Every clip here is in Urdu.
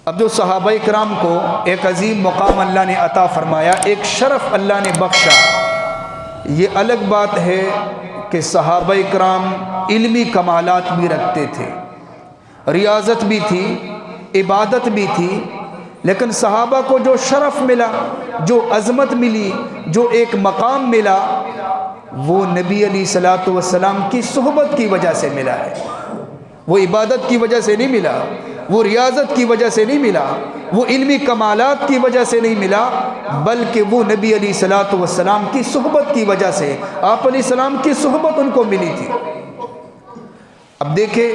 اب جو صحابہ کرام کو ایک عظیم مقام اللہ نے عطا فرمایا، ایک شرف اللہ نے بخشا، یہ الگ بات ہے کہ صحابہ کرام علمی کمالات بھی رکھتے تھے، ریاضت بھی تھی، عبادت بھی تھی، لیکن صحابہ کو جو شرف ملا، جو عظمت ملی، جو ایک مقام ملا، وہ نبی علیہ الصلوۃ والسلام کی صحبت کی وجہ سے ملا ہے۔ وہ عبادت کی وجہ سے نہیں ملا، وہ ریاضت کی وجہ سے نہیں ملا، وہ علمی کمالات کی وجہ سے نہیں ملا، بلکہ وہ نبی علیہ الصلوۃ والسلام کی صحبت کی وجہ سے، آپ علیہ السلام کی صحبت ان کو ملی تھی۔ اب دیکھیں،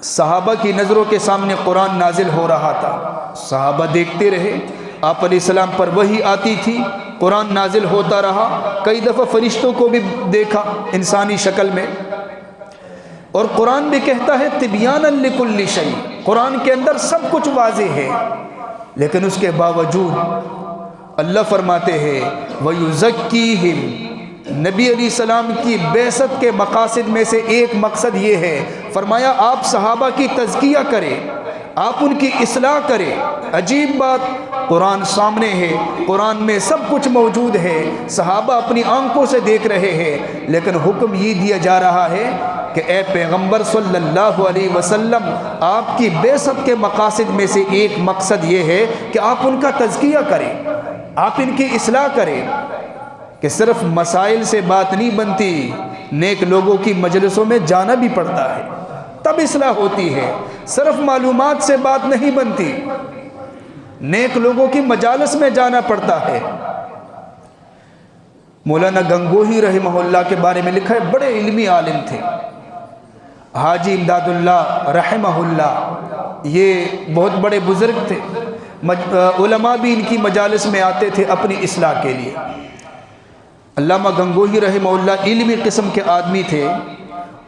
صحابہ کی نظروں کے سامنے قرآن نازل ہو رہا تھا، صحابہ دیکھتے رہے، آپ علیہ السلام پر وحی آتی تھی، قرآن نازل ہوتا رہا، کئی دفعہ فرشتوں کو بھی دیکھا انسانی شکل میں، اور قرآن بھی کہتا ہے تبیانا لکل شیء، قرآن کے اندر سب کچھ واضح ہے، لیکن اس کے باوجود اللہ فرماتے ہیں وَيُزَكِّيهِمْ، نبی علیہ السلام کی بعثت کے مقاصد میں سے ایک مقصد یہ ہے، فرمایا آپ صحابہ کی تزکیہ کریں، آپ ان کی اصلاح کریں۔ عجیب بات، قرآن سامنے ہے، قرآن میں سب کچھ موجود ہے، صحابہ اپنی آنکھوں سے دیکھ رہے ہیں، لیکن حکم یہ دیا جا رہا ہے کہ اے پیغمبر صلی اللہ علیہ وسلم، آپ کی بعثت کے مقاصد میں سے ایک مقصد یہ ہے کہ آپ ان کا تزکیہ کریں، آپ ان کی اصلاح کریں، کہ صرف مسائل سے بات نہیں بنتی، نیک لوگوں کی مجلسوں میں جانا بھی پڑتا ہے، تب اصلاح ہوتی ہے، صرف معلومات سے بات نہیں بنتی، نیک لوگوں کی مجالس میں جانا پڑتا ہے۔ مولانا گنگوہی رحمہ اللہ کے بارے میں لکھا ہے، بڑے علمی عالم تھے، حاجی امداد اللہ رحمہ اللہ، یہ بہت بڑے بزرگ تھے، علماء بھی ان کی مجالس میں آتے تھے اپنی اصلاح کے لیے۔ علامہ گنگوہی رحمہ اللہ علمی قسم کے آدمی تھے،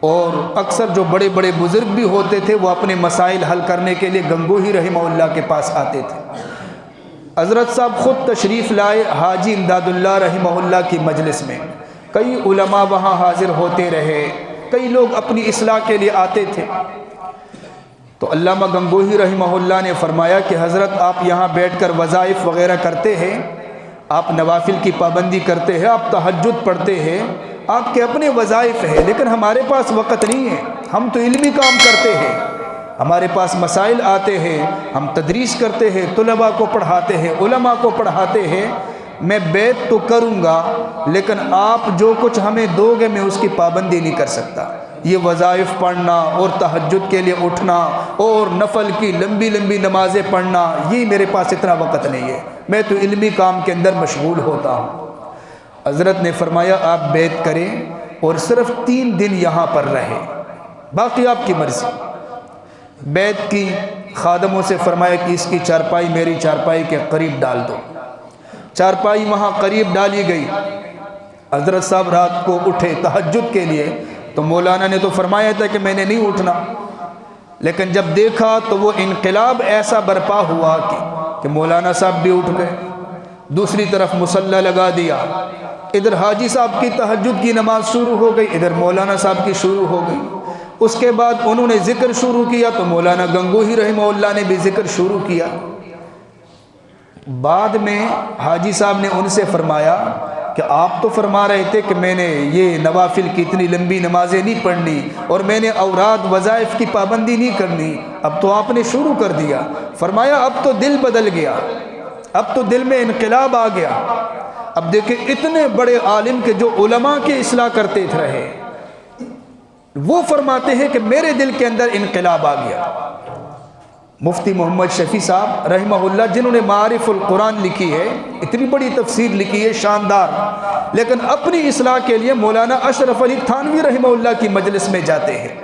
اور اکثر جو بڑے بڑے بزرگ بھی ہوتے تھے وہ اپنے مسائل حل کرنے کے لیے گنگوہی رحمہ اللہ کے پاس آتے تھے۔ حضرت صاحب خود تشریف لائے حاجی امداد اللہ رحمہ اللہ کی مجلس میں، کئی علماء وہاں حاضر ہوتے رہے، کئی لوگ اپنی اصلاح کے لیے آتے تھے۔ تو علامہ گنگوہی رحمہ اللہ نے فرمایا کہ حضرت آپ یہاں بیٹھ کر وظائف وغیرہ کرتے ہیں، آپ نوافل کی پابندی کرتے ہیں، آپ تہجد پڑھتے ہیں، آپ کے اپنے وظائف ہیں، لیکن ہمارے پاس وقت نہیں ہے، ہم تو علمی کام کرتے ہیں، ہمارے پاس مسائل آتے ہیں، ہم تدریس کرتے ہیں، طلباء کو پڑھاتے ہیں، علماء کو پڑھاتے ہیں، میں بیعت تو کروں گا لیکن آپ جو کچھ ہمیں دو گے میں اس کی پابندی نہیں کر سکتا۔ یہ وظائف پڑھنا اور تہجد کے لیے اٹھنا اور نفل کی لمبی لمبی نمازیں پڑھنا، یہ میرے پاس اتنا وقت نہیں ہے، میں تو علمی کام کے اندر مشغول ہوتا ہوں۔ حضرت نے فرمایا آپ بیعت کریں اور صرف 3 دن یہاں پر رہے، باقی آپ کی مرضی۔ بیعت کی، خادموں سے فرمایا کہ اس کی چارپائی میری چارپائی کے قریب ڈال دو، چارپائی وہاں قریب ڈالی گئی۔ حضرت صاحب رات کو اٹھے تہجد کے لیے، تو مولانا نے تو فرمایا تھا کہ میں نے نہیں اٹھنا، لیکن جب دیکھا تو وہ انقلاب ایسا برپا ہوا کہ مولانا صاحب بھی اٹھ گئے، دوسری طرف مصلی لگا دیا، ادھر حاجی صاحب کی تہجد کی نماز شروع ہو گئی، ادھر مولانا صاحب کی شروع ہو گئی۔ اس کے بعد انہوں نے ذکر شروع کیا تو مولانا گنگوہی رحمہ اللہ نے بھی ذکر شروع کیا۔ بعد میں حاجی صاحب نے ان سے فرمایا کہ آپ تو فرما رہے تھے کہ میں نے یہ نوافل کی اتنی لمبی نمازیں نہیں پڑھنی اور میں نے اوراد وظائف کی پابندی نہیں کرنی، اب تو آپ نے شروع کر دیا۔ فرمایا اب تو دل بدل گیا، اب تو دل میں انقلاب آ گیا۔ اب دیکھیں اتنے بڑے عالم کے جو علماء کی اصلاح کرتے رہے، وہ فرماتے ہیں کہ میرے دل کے اندر انقلاب آ گیا۔ مفتی محمد شفیع صاحب رحمہ اللہ، جنہوں نے معارف القرآن لکھی ہے، اتنی بڑی تفسیر لکھی ہے شاندار، لیکن اپنی اصلاح کے لیے مولانا اشرف علی تھانوی رحمہ اللہ کی مجلس میں جاتے ہیں۔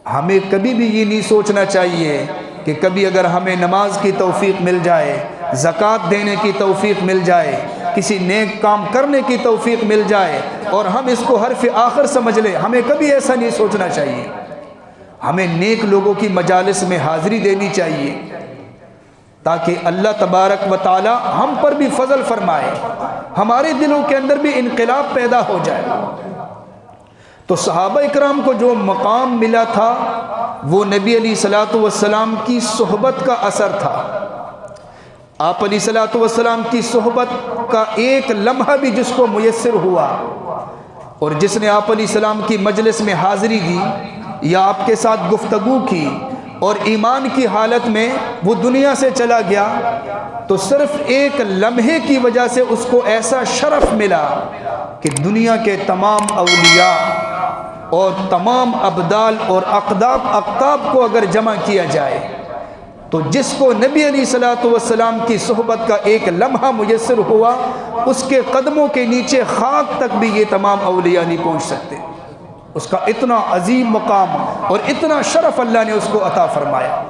ہمیں کبھی بھی یہ نہیں سوچنا چاہیے کہ کبھی اگر ہمیں نماز کی توفیق مل جائے، زکوٰۃ دینے کی توفیق مل جائے، کسی نیک کام کرنے کی توفیق مل جائے اور ہم اس کو حرف آخر سمجھ لیں، ہمیں کبھی ایسا نہیں سوچنا چاہیے۔ ہمیں نیک لوگوں کی مجالس میں حاضری دینی چاہیے تاکہ اللہ تبارک و تعالی ہم پر بھی فضل فرمائے، ہمارے دلوں کے اندر بھی انقلاب پیدا ہو جائے۔ تو صحابہ اکرام کو جو مقام ملا تھا وہ نبی علیہ الصلوۃ والسلام کی صحبت کا اثر تھا۔ آپ علیہ الصلوۃ والسلام کی صحبت کا ایک لمحہ بھی جس کو میسر ہوا اور جس نے آپ علیہ السلام کی مجلس میں حاضری دی یا آپ کے ساتھ گفتگو کی اور ایمان کی حالت میں وہ دنیا سے چلا گیا، تو صرف ایک لمحے کی وجہ سے اس کو ایسا شرف ملا کہ دنیا کے تمام اولیاء اور تمام ابدال اور اقطاب کو اگر جمع کیا جائے تو جس کو نبی علیہ الصلوۃ والسلام کی صحبت کا ایک لمحہ میسر ہوا، اس کے قدموں کے نیچے خاک تک بھی یہ تمام اولیاء نہیں پہنچ سکتے۔ اس کا اتنا عظیم مقام اور اتنا شرف اللہ نے اس کو عطا فرمایا۔